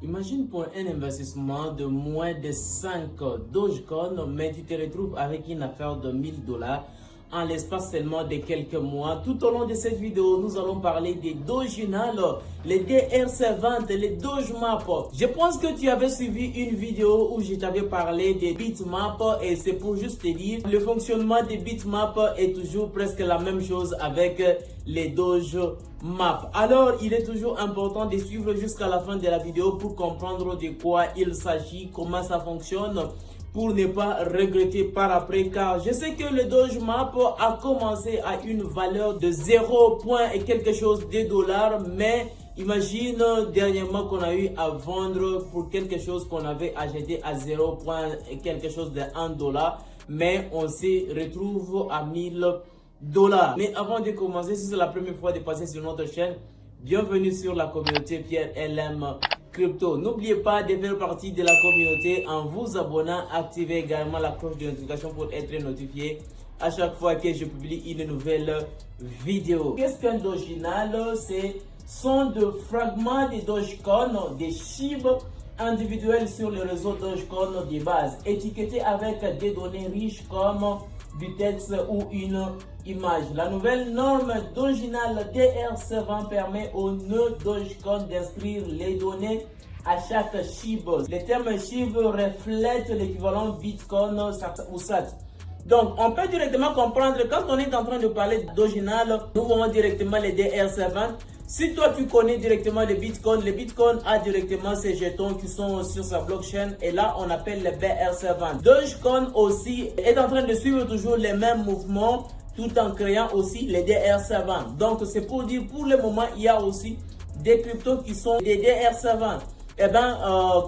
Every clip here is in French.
Imagine pour un investissement de moins de 5 Dogecoin, mais tu te retrouves avec une affaire de 1000 $ en l'espace seulement de quelques mois. Tout au long de cette vidéo, nous allons parler des Doginal, les DR20, les Dogemap. Je pense que tu avais suivi une vidéo où je t'avais parlé des Bitmap et c'est pour juste te dire, le fonctionnement des Bitmap est toujours presque la même chose avec les Dogemap. Alors, il est toujours important de suivre jusqu'à la fin de la vidéo pour comprendre de quoi il s'agit, comment ça fonctionne, pour ne pas regretter par après, car je sais que le Dogemap a commencé à une valeur de 0 point et quelque chose de dollars, mais imagine dernièrement qu'on a eu à vendre pour quelque chose qu'on avait acheté à 0 point et quelque chose de 1 dollar, mais on se retrouve à 1000 $. Mais avant de commencer, si c'est la première fois de passer sur notre chaîne, bienvenue sur la communauté Pierre LM Crypto. N'oubliez pas de faire partie de la communauté en vous abonnant, activez également la cloche de notification pour être notifié à chaque fois que je publie une nouvelle vidéo. Qu'est-ce qu'un Doginal? Ce sont des fragments de Dogecoin, des chiffres individuels sur le réseau Dogecoin de base, étiquetés avec des données riches comme du texte ou une image. La nouvelle norme Doginal DR20 permet au nœud Dogecoin d'inscrire les données à chaque SHIB. Le terme SHIB reflète l'équivalent Bitcoin ou SAT. Donc, on peut directement comprendre, quand on est en train de parler de Doginal, nous voyons directement les DR20. Si toi tu connais directement le Bitcoin a directement ces jetons qui sont sur sa blockchain et là on appelle les BRC20. Dogecoin aussi est en train de suivre toujours les mêmes mouvements tout en créant aussi les DRC20. Donc c'est pour dire, pour le moment il y a aussi des cryptos qui sont des DRC20. Eh bien,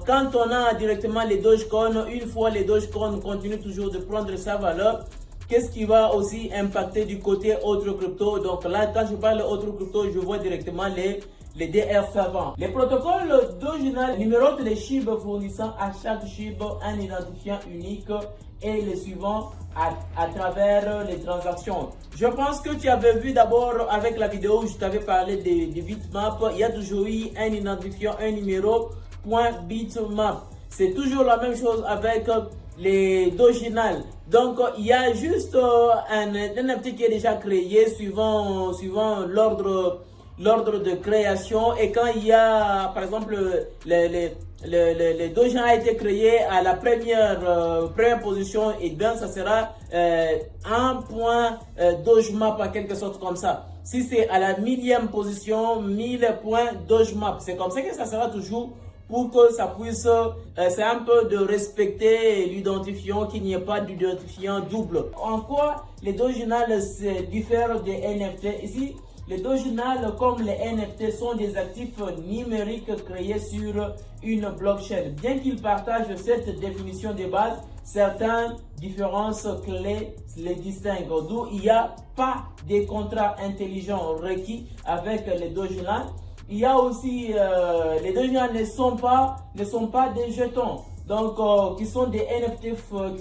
quand on a directement les Dogecoin, une fois les Dogecoin continuent toujours de prendre sa valeur, qu'est-ce qui va aussi impacter du côté autre crypto? Donc là, quand je parle autre crypto, je vois directement les DR20. Les protocoles Doginal numérotent les SHIB fournissant à chaque SHIB un identifiant unique et les suivants à travers les transactions. Je pense que tu avais vu d'abord avec la vidéo où je t'avais parlé des Bitmap, il y a toujours eu un identifiant, un numéro .bitmap. C'est toujours la même chose avec les Doginal. Donc il y a juste un NFT qui est déjà créé suivant l'ordre de création, et quand il y a par exemple le Dogecoin a été créé à la première position, et bien ça sera un point Dogemap en quelque sorte comme ça. Si c'est à la 1000e position, 1000 points Dogemap. C'est comme ça que ça sera toujours, pour que ça puisse, c'est un peu de respecter l'identifiant, qu'il n'y ait pas d'identifiant double. En quoi les Doginal se diffèrent des NFT? Ici, les Doginal, comme les NFT, sont des actifs numériques créés sur une blockchain. Bien qu'ils partagent cette définition de base, certaines différences clés les distinguent. D'où il n'y a pas de contrat intelligent requis avec les Doginal. Il y a aussi les Doginal ne sont pas des jetons, donc qui sont des NFT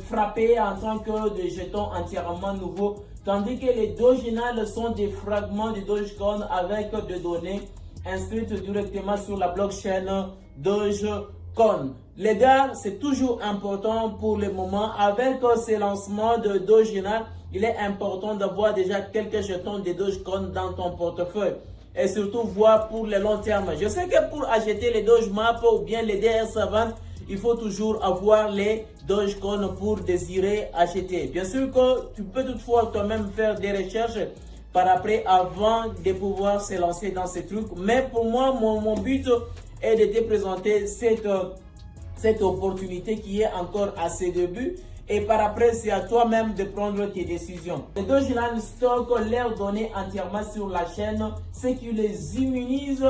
frappés en tant que des jetons entièrement nouveaux, tandis que les Doginal sont des fragments de Dogecoin avec des données inscrites directement sur la blockchain Dogecoin. Les gars, c'est toujours important pour le moment. Avec ces lancements de Doginal, il est important d'avoir déjà quelques jetons de Dogecoin dans ton portefeuille. Et surtout voir pour le long terme. Je sais que pour acheter les Dogemap ou bien les DR20, il faut toujours avoir les Dogecoin pour désirer acheter. Bien sûr que tu peux toutefois toi-même faire des recherches par après avant de pouvoir se lancer dans ces trucs. Mais pour moi, mon but est de te présenter cette opportunité qui est encore à ses débuts. Et par après, c'est à toi-même de prendre tes décisions. Les Doginal stockent leurs données entièrement sur la chaîne, ce qui les immunise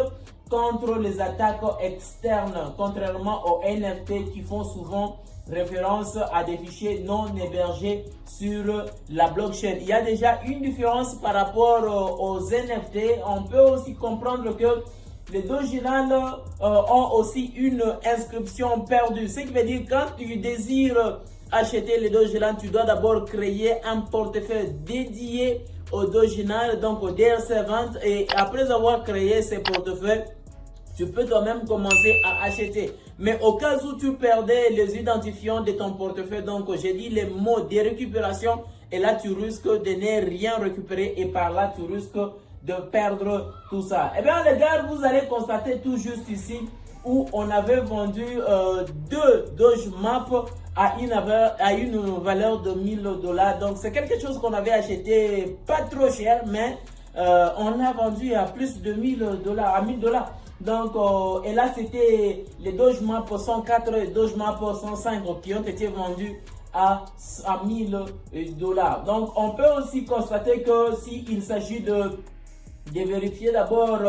contre les attaques externes, contrairement aux NFT qui font souvent référence à des fichiers non hébergés sur la blockchain. Il y a déjà une différence par rapport aux NFT. On peut aussi comprendre que les Doginal ont aussi une inscription perdue. Ce qui veut dire que quand tu désires acheter les Doginal, tu dois d'abord créer un portefeuille dédié au Doginal, donc au DR20, et après avoir créé ces portefeuilles, tu peux toi-même commencer à acheter. Mais au cas où tu perdais les identifiants de ton portefeuille, donc j'ai dit les mots de récupération, et là tu risques de ne rien récupérer et par là tu risques de perdre tout ça. Eh bien les gars, vous allez constater tout juste ici où on avait vendu deux Dojemap à une valeur de 1000 $. Donc c'est quelque chose qu'on avait acheté pas trop cher, mais on l'a vendu à plus de 1000 $, à 1000 $. Donc, et là, c'était les Dojemap 104 et Dojemap 105 qui ont été vendus à 1000 $. Donc, on peut aussi constater que s'il s'agit de vérifier d'abord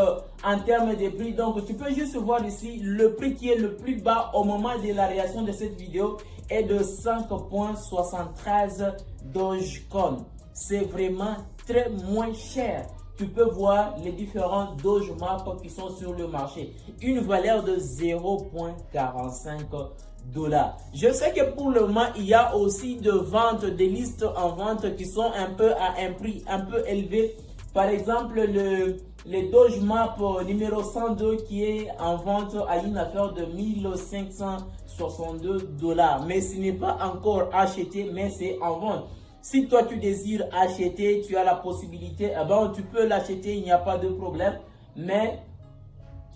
en termes de prix, donc tu peux juste voir ici le prix qui est le plus bas au moment de la réaction de cette vidéo est de 5,73 Dogecoin. C'est vraiment très moins cher. Tu peux voir les différents Dojemap qui sont sur le marché. Une valeur de 0,45 $. Je sais que pour le moment, il y a aussi de ventes, des listes en vente qui sont un peu à un prix un peu élevé. Par exemple, le Dojemap numéro 102 qui est en vente à une affaire de 1562 $. Mais ce n'est pas encore acheté, mais c'est en vente. Si toi tu désires acheter, tu as la possibilité, eh ben, tu peux l'acheter, il n'y a pas de problème. Mais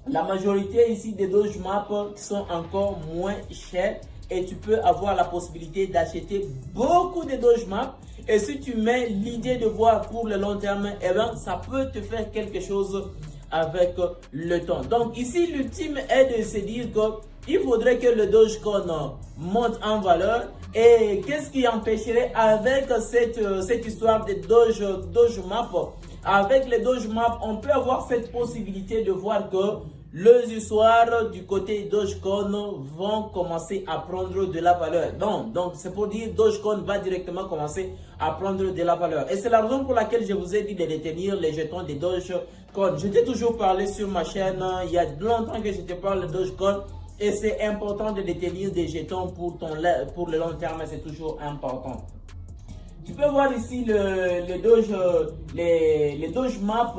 la majorité ici des Dojemap sont encore moins chers et tu peux avoir la possibilité d'acheter beaucoup de Dojemap. Et si tu mets l'idée de voir pour le long terme, eh ben, ça peut te faire quelque chose avec le temps. Donc ici, l'ultime est de se dire qu'il faudrait que le Dogecoin monte en valeur. Et qu'est-ce qui empêcherait avec cette histoire de Dojemap? Avec les Dojemap, on peut avoir cette possibilité de voir que les histoires du côté Dogecoin vont commencer à prendre de la valeur. Donc c'est pour dire Dogecoin va directement commencer à prendre de la valeur. Et c'est la raison pour laquelle je vous ai dit de détenir les jetons de Dogecoin. Je t'ai toujours parlé sur ma chaîne, il y a longtemps que je te parle de Dogecoin. Et c'est important de détenir des jetons pour le long terme, c'est toujours important. Tu peux voir ici les Dojemap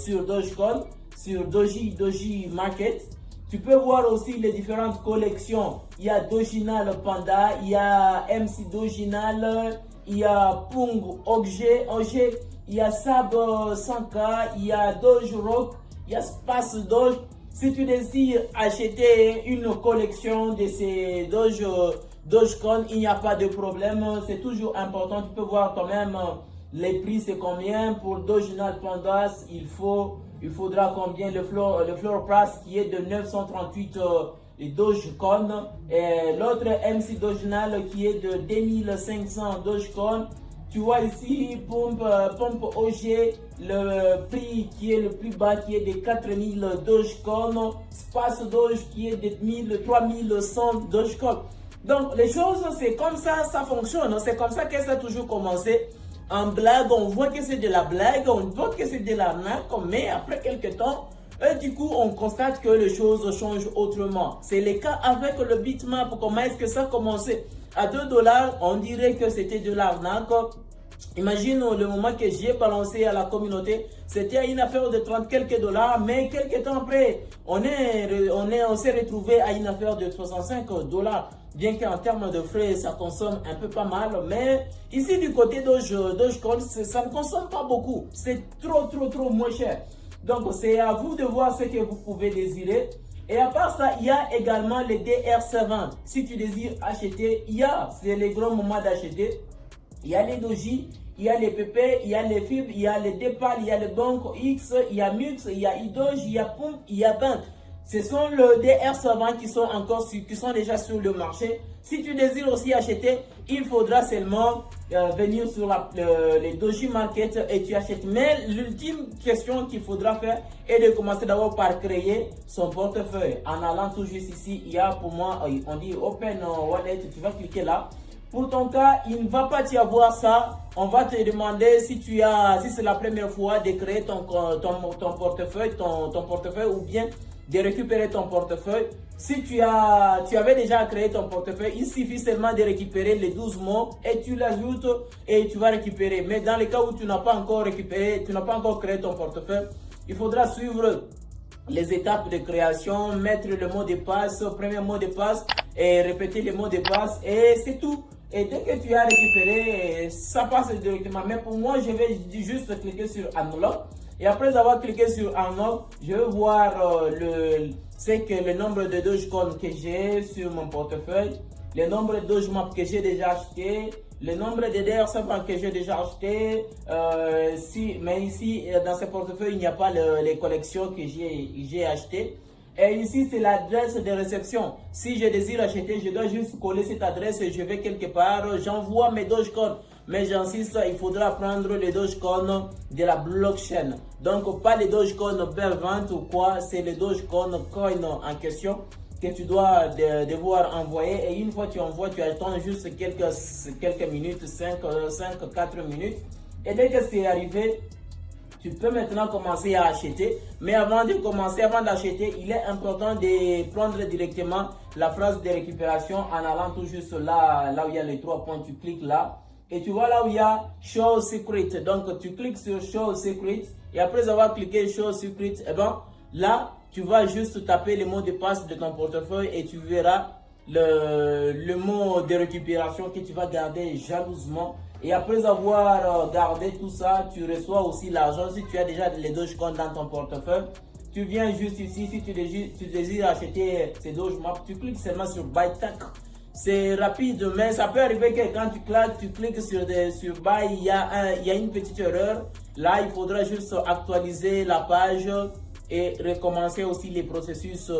sur Dogecoin, sur Doji Market. Tu peux voir aussi les différentes collections. Il y a Dojinal Panda, il y a MC Dojinal, il y a Pung OG, il y a Sab 100K, il y a Doge Rock, il y a Space Doge. Si tu désires acheter une collection de ces Dogecoin, il n'y a pas de problème. C'est toujours important. Tu peux voir quand même les prix, c'est combien. Pour Dojinal Pandas, il faudra combien le floor price qui est de 938 Dogecoin. Et l'autre MC Dojinal qui est de 2500 Dogecoin. Tu vois ici, Pump OG, le prix qui est le plus bas qui est de 4000 Dogecoin. Space Doge qui est de 3100 Dogecoin. Donc les choses, c'est comme ça, ça fonctionne. C'est comme ça que ça a toujours commencé. En blague, on voit que c'est de la blague, on voit que c'est de l'arnaque, mais après quelques temps, du coup, on constate que les choses changent autrement. C'est le cas avec le Bitmap. Comment est-ce que ça a commencé? À 2 $, on dirait que c'était de l'arnaque. Imagine le moment que j'ai balancé à la communauté, c'était une affaire de 30 quelques $, mais quelques temps après, on s'est retrouvé à une affaire de 65 $. Bien qu'en termes de frais, ça consomme un peu pas mal, mais ici du côté Dogecoin, ça ne consomme pas beaucoup. C'est trop moins cher. Donc c'est à vous de voir ce que vous pouvez désirer. Et à part ça, il y a également les DR70. Si tu désires acheter, c'est les grands moments d'acheter. Il y a les Doji, il y a les PP, il y a les Fibres, il y a les Depal, il y a les Banco X, il y a Mux, il y a iDoge, il y a Pump, il y a Bank. Ce sont les DR70 qui sont déjà sur le marché. Si tu désires aussi acheter, il faudra seulement venir sur les Doji Market et tu achètes. Mais l'ultime question qu'il faudra faire est de commencer d'abord par créer son portefeuille. En allant tout juste ici, il y a pour moi, on dit Open Wallet, tu vas cliquer là. Pour ton cas, il ne va pas y avoir ça. On va te demander si c'est la première fois de créer ton portefeuille, ton portefeuille ou bien de récupérer ton portefeuille. Si tu avais déjà créé ton portefeuille, il suffit seulement de récupérer les 12 mots et tu l'ajoutes et tu vas récupérer. Mais dans le cas où tu n'as pas encore récupéré, tu n'as pas encore créé ton portefeuille, il faudra suivre les étapes de création, mettre le mot de passe, premier mot de passe et répéter le mot de passe et c'est tout. Et dès que tu as récupéré, ça passe directement. Mais pour moi, je vais juste cliquer sur Unlock. Et après avoir cliqué sur Unlock, je vais voir c'est que le nombre de Dogecoin que j'ai sur mon portefeuille, le nombre de Dogemap que j'ai déjà acheté, le nombre de DR50 que j'ai déjà acheté. Mais ici, dans ce portefeuille, il n'y a pas les collections que j'ai achetées. Et ici, c'est l'adresse de réception. Si je désire acheter, je dois juste coller cette adresse et je vais quelque part, j'envoie mes Dogecoin. Mais j'insiste, il faudra prendre les Dogecoin de la blockchain. Donc, pas les Dogecoin Bear20 ou quoi, c'est les Dogecoin coin en question que tu dois devoir envoyer. Et une fois que tu envoies, tu attends juste quelques minutes, 4 minutes. Et dès que c'est arrivé, tu peux maintenant commencer à acheter. Mais avant d'acheter, il est important de prendre directement la phrase de récupération en allant tout juste là où il y a les 3 points. Tu cliques là et tu vois là où il y a Show Secret. Donc tu cliques sur Show Secret et après avoir cliqué Show Secret, et ben là tu vas juste taper le mot de passe de ton portefeuille et tu verras le mot de récupération que tu vas garder jalousement. Et après avoir gardé tout ça, tu reçois aussi l'argent. Si tu as déjà les Dogecoin dans ton portefeuille, tu viens juste ici. Si tu désires acheter ces Dogemap, tu cliques seulement sur Buy Tag. C'est rapide, mais ça peut arriver que quand tu cliques sur Buy, il y a une petite erreur. Là, il faudra juste actualiser la page et recommencer aussi les processus.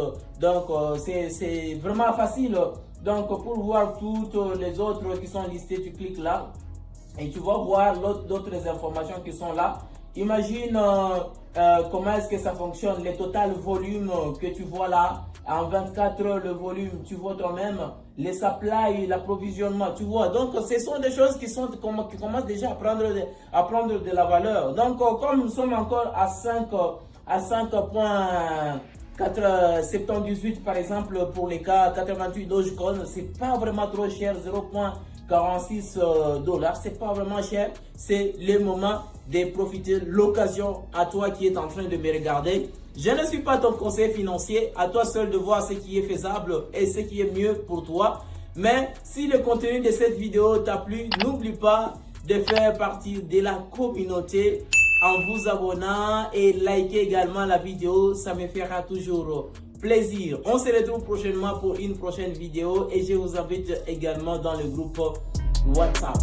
Donc, c'est vraiment facile. Donc, pour voir toutes les autres qui sont listées, tu cliques là. Et tu vas voir d'autres informations qui sont là. Imagine comment est-ce que ça fonctionne. Le total volume que tu vois là, en 24 heures, le volume, tu vois toi-même. Les supply, l'approvisionnement, tu vois. Donc, ce sont des choses qui commencent déjà à prendre de la valeur. Donc, comme nous sommes encore à 5.478 par exemple pour les cas 88 Dogecoin, c'est pas vraiment trop cher, 0.46 $, c'est pas vraiment cher. C'est le moment de profiter, l'occasion à toi qui est en train de me regarder. Je ne suis pas ton conseiller financier, à toi seul de voir ce qui est faisable et ce qui est mieux pour toi. Mais si le contenu de cette vidéo t'a plu, n'oublie pas de faire partie de la communauté en vous abonnant et liker également la vidéo, ça me fera toujours plaisir. On se retrouve prochainement pour une prochaine vidéo et je vous invite également dans le groupe WhatsApp.